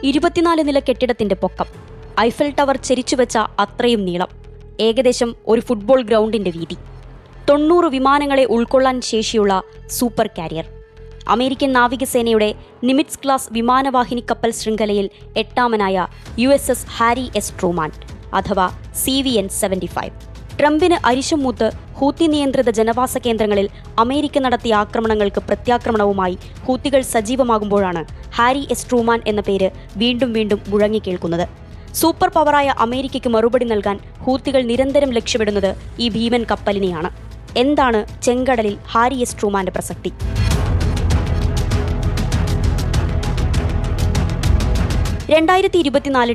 24 നില കെട്ടിടത്തിന്റെ പൊക്കം, ഐഫൽ ടവർ ചെരിച്ചുവെച്ച അത്രയും നീളം, ഏകദേശം ഒരു ഫുട്ബോൾ ഗ്രൗണ്ടിന്റെ വീതി, 90 വിമാനങ്ങളെ ഉൾക്കൊള്ളാൻ ശേഷിയുള്ള സൂപ്പർ കാരിയർ. അമേരിക്കൻ നാവികസേനയുടെ നിമിറ്റ്സ് ക്ലാസ് വിമാനവാഹിനി കപ്പൽ ശൃംഖലയിൽ 8ാമനായ USS ഹാരി എസ് ട്രൂമാൻ അഥവാ CVN-75. ട്രംപിന് അരിശം മൂത്ത് ഹൂത്തി നിയന്ത്രിത ജനവാസ കേന്ദ്രങ്ങളിൽ അമേരിക്ക നടത്തിയ ആക്രമണങ്ങൾക്ക് പ്രത്യാക്രമണവുമായി ഹൂത്തികൾ സജീവമാകുമ്പോഴാണ് ഹാരി എസ് ട്രൂമാൻ എന്ന പേര് വീണ്ടും വീണ്ടും മുഴങ്ങിക്കേൾക്കുന്നത്. സൂപ്പർ പവറായ അമേരിക്കയ്ക്ക് മറുപടി നൽകാൻ ഹൂത്തികൾ നിരന്തരം ലക്ഷ്യമിടുന്നത് ഈ ഭീമൻ കപ്പലിനെയാണ്. എന്താണ് ചെങ്കടലിൽ ഹാരി എസ് ട്രൂമാന്റെ പ്രസക്തി?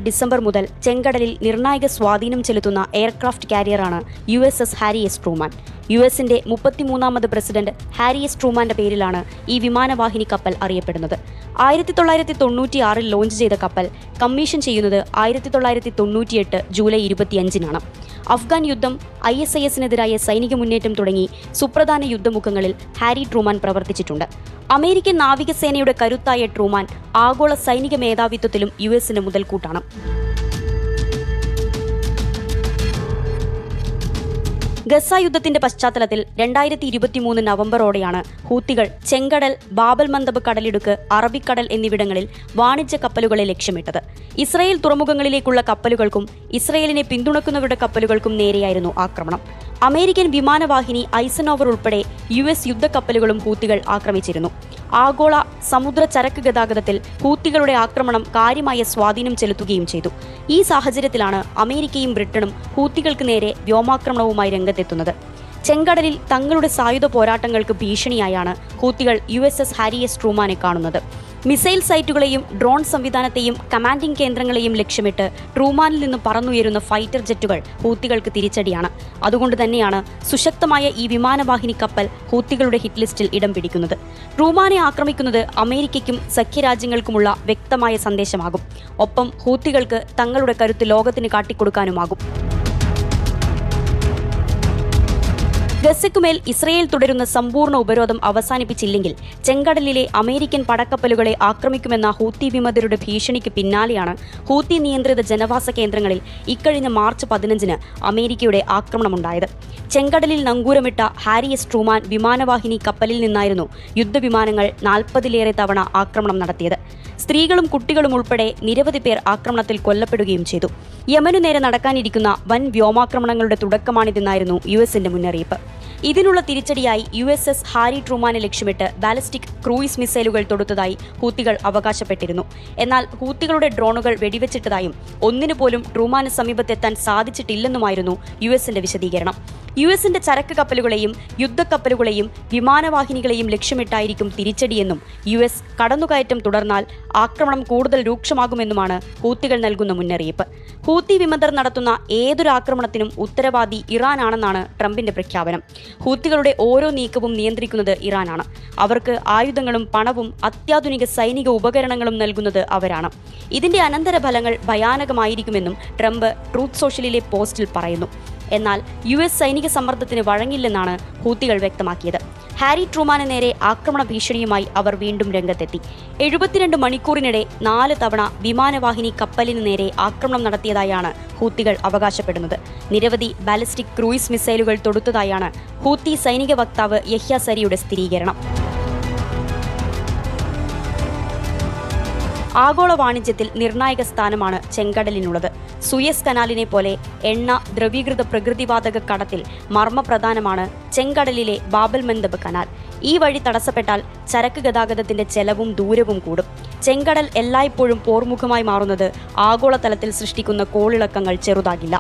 ഡിസംബർ മുതൽ ചെങ്കടലിൽ നിർണായക സ്വാധീനം ചെലുത്തുന്ന എയർക്രാഫ്റ്റ് കാരിയറാണ് USS ഹാരി എസ് ട്രൂമാൻ. യുഎസിന്റെ 33ാമത് പ്രസിഡന്റ് ഹാരി എസ് ട്രൂമാന്റെ പേരിലാണ് ഈ വിമാനവാഹിനി കപ്പൽ അറിയപ്പെടുന്നത്. 1996 ലോഞ്ച് ചെയ്ത കപ്പൽ കമ്മീഷൻ ചെയ്യുന്നത് 1998 ജൂലൈ 25-നാണ്. അഫ്ഗാൻ യുദ്ധം, ISIS-നെതിരായ സൈനിക മുന്നേറ്റം തുടങ്ങി സുപ്രധാന യുദ്ധമുഖങ്ങളിൽ ഹാരി ട്രൂമാൻ പ്രവർത്തിച്ചിട്ടുണ്ട്. അമേരിക്കൻ നാവികസേനയുടെ കരുത്തായ ട്രൂമാൻ ആഗോള സൈനിക മേധാവിത്വത്തിലും US-ന് മുതൽക്കൂട്ടാണ്. ഗസ യുദ്ധത്തിന്റെ പശ്ചാത്തലത്തിൽ 2023 നവംബറോടെയാണ് ഹൂത്തികൾ ചെങ്കടൽ, ബാബൽ മന്ദബ് കടലിടുക്ക്, അറബിക്കടൽ എന്നിവിടങ്ങളിൽ വാണിജ്യ കപ്പലുകളെ ലക്ഷ്യമിട്ടത്. ഇസ്രയേൽ തുറമുഖങ്ങളിലേക്കുള്ള കപ്പലുകൾക്കും ഇസ്രയേലിനെ പിന്തുണക്കുന്നവരുടെ കപ്പലുകൾക്കും നേരെയായിരുന്നു ആക്രമണം. അമേരിക്കൻ വിമാനവാഹിനി ഐസനോവർ ഉൾപ്പെടെ US യുദ്ധക്കപ്പലുകളും ഹൂത്തികൾ ആക്രമിച്ചിരുന്നു. ആഗോള സമുദ്ര ചരക്ക് ഗതാഗതത്തിൽ ഹൂത്തികളുടെ ആക്രമണം കാര്യമായ സ്വാധീനം ചെലുത്തുകയും ചെയ്തു. ഈ സാഹചര്യത്തിലാണ് അമേരിക്കയും ബ്രിട്ടനും ഹൂത്തികൾക്ക് നേരെ വ്യോമാക്രമണവുമായി രംഗത്തെത്തുന്നത്. ചെങ്കടലിൽ തങ്ങളുടെ സായുധ പോരാട്ടങ്ങൾക്ക് ഭീഷണിയായാണ് ഹൂത്തികൾ USS ഹാരി എസ് ട്രൂമാനെ കാണുന്നത്. മിസൈൽ സൈറ്റുകളെയും ഡ്രോൺ സംവിധാനത്തെയും കമാൻഡിംഗ് കേന്ദ്രങ്ങളെയും ലക്ഷ്യമിട്ട് ട്രൂമാനിൽ നിന്ന് പറന്നുയരുന്ന ഫൈറ്റർ ജെറ്റുകൾ ഹൂത്തികൾക്ക് തിരിച്ചടിയാണ്. അതുകൊണ്ട് തന്നെയാണ് സുശക്തമായ ഈ വിമാനവാഹിനി കപ്പൽ ഹൂത്തികളുടെ ഹിറ്റ് ലിസ്റ്റിൽ ഇടം പിടിക്കുന്നത്. ട്രൂമാനെ ആക്രമിക്കുന്നത് അമേരിക്കയ്ക്കും സഖ്യരാജ്യങ്ങൾക്കുമുള്ള വ്യക്തമായ സന്ദേശമാകും. ഒപ്പം ഹൂത്തികൾക്ക് തങ്ങളുടെ കരുത്ത് ലോകത്തിന് കാട്ടിക്കൊടുക്കാനുമാകും. ഗസയ്ക്കുമേൽ ഇസ്രയേൽ തുടരുന്ന സമ്പൂർണ്ണ ഉപരോധം അവസാനിപ്പിച്ചില്ലെങ്കിൽ ചെങ്കടലിലെ അമേരിക്കൻ പടക്കപ്പലുകളെ ആക്രമിക്കുമെന്ന ഹൂത്തി വിമതരുടെ ഭീഷണിക്ക് പിന്നാലെയാണ് ഹൂത്തി നിയന്ത്രിത ജനവാസ കേന്ദ്രങ്ങളിൽ ഇക്കഴിഞ്ഞ മാർച്ച് 15-ന് അമേരിക്കയുടെ ആക്രമണമുണ്ടായത്. ചെങ്കടലിൽ നങ്കൂരമിട്ട ഹാരി എസ് ട്രൂമാൻ വിമാനവാഹിനി കപ്പലിൽ നിന്നായിരുന്നു യുദ്ധവിമാനങ്ങൾ 40-ലേറെ തവണ ആക്രമണം നടത്തിയത്. സ്ത്രീകളും കുട്ടികളും ഉൾപ്പെടെ നിരവധി പേർ ആക്രമണത്തിൽ കൊല്ലപ്പെടുകയും ചെയ്തു. യമനു നേരെ നടക്കാനിരിക്കുന്ന വൻ വ്യോമാക്രമണങ്ങളുടെ തുടക്കമാണിതെന്നായിരുന്നു US-ന്റെ മുന്നറിയിപ്പ്. ഇതിനുള്ള തിരിച്ചടിയായി USS ഹാരി ട്രൂമാനെ ലക്ഷ്യമിട്ട് ബാലിസ്റ്റിക് ക്രൂയിസ് മിസൈലുകൾ തൊടുത്തതായി ഹൂത്തികൾ അവകാശപ്പെട്ടിരുന്നു. എന്നാൽ ഹൂത്തികളുടെ ഡ്രോണുകൾ വെടിവെച്ചിട്ടതായും ഒന്നിനുപോലും ട്രൂമാന് സമീപത്തെത്താൻ സാധിച്ചിട്ടില്ലെന്നുമായിരുന്നു US-ന്റെ വിശദീകരണം. US-ന്റെ ചരക്ക് കപ്പലുകളെയും യുദ്ധക്കപ്പലുകളെയും വിമാനവാഹിനികളെയും ലക്ഷ്യമിട്ടായിരിക്കും തിരിച്ചടിയെന്നും US കടന്നുകയറ്റം തുടർന്നാൽ ആക്രമണം കൂടുതൽ രൂക്ഷമാകുമെന്നുമാണ് ഹൂത്തികൾ നൽകുന്ന മുന്നറിയിപ്പ്. ഹൂത്തി വിമതർ നടത്തുന്ന ഏതൊരു ആക്രമണത്തിനും ഉത്തരവാദി ഇറാനാണെന്നാണ് ട്രംപിന്റെ പ്രഖ്യാപനം. ഹൂത്തികളുടെ ഓരോ നീക്കവും നിയന്ത്രിക്കുന്നത് ഇറാനാണ്. അവർക്ക് ആയുധങ്ങളും പണവും അത്യാധുനിക സൈനിക ഉപകരണങ്ങളും നൽകുന്നത് അവരാണ്. ഇതിന്റെ അനന്തരഫലങ്ങൾ ഭയാനകമായിരിക്കുമെന്നും ട്രംപ് ട്രൂത്ത് സോഷ്യലിലെ പോസ്റ്റിൽ പറയുന്നു. എന്നാൽ US സൈനിക സമ്മർദ്ദത്തിന് വഴങ്ങില്ലെന്നാണ് ഹൂത്തികൾ വ്യക്തമാക്കിയത്. ഹാരി ട്രൂമാന് നേരെ ആക്രമണ ഭീഷണിയുമായി അവർ വീണ്ടും രംഗത്തെത്തി. 72 മണിക്കൂറിനിടെ 4 തവണ വിമാനവാഹിനി കപ്പലിന് നേരെ ആക്രമണം നടത്തിയതായാണ് ഹൂത്തികൾ അവകാശപ്പെടുന്നത്. നിരവധി ബാലിസ്റ്റിക് ക്രൂയിസ് മിസൈലുകൾ തൊടുത്തതായാണ് ഹൂത്തി സൈനിക വക്താവ് യഹ്യ സരിയുടെ സ്ഥിരീകരണം. ആഗോള വാണിജ്യത്തിൽ നിർണായക സ്ഥാനമാണ് ചെങ്കടലിനുള്ളത്. സുയസ് കനാലിനെ പോലെ എണ്ണ, ദ്രവീകൃത പ്രകൃതിവാതക കടത്തിൽ മർമ്മപ്രധാനമാണ് ചെങ്കടലിലെ ബാബൽ മന്ദബ് കനാൽ. ഈ വഴി തടസ്സപ്പെട്ടാൽ ചരക്ക് ഗതാഗതത്തിന്റെ ചെലവും ദൂരവും കൂടും. ചെങ്കടൽ എല്ലായ്പ്പോഴും പോർമുഖമായി മാറുന്നത് ആഗോളതലത്തിൽ സൃഷ്ടിക്കുന്ന കോളിളക്കങ്ങൾ ചെറുതാകില്ല.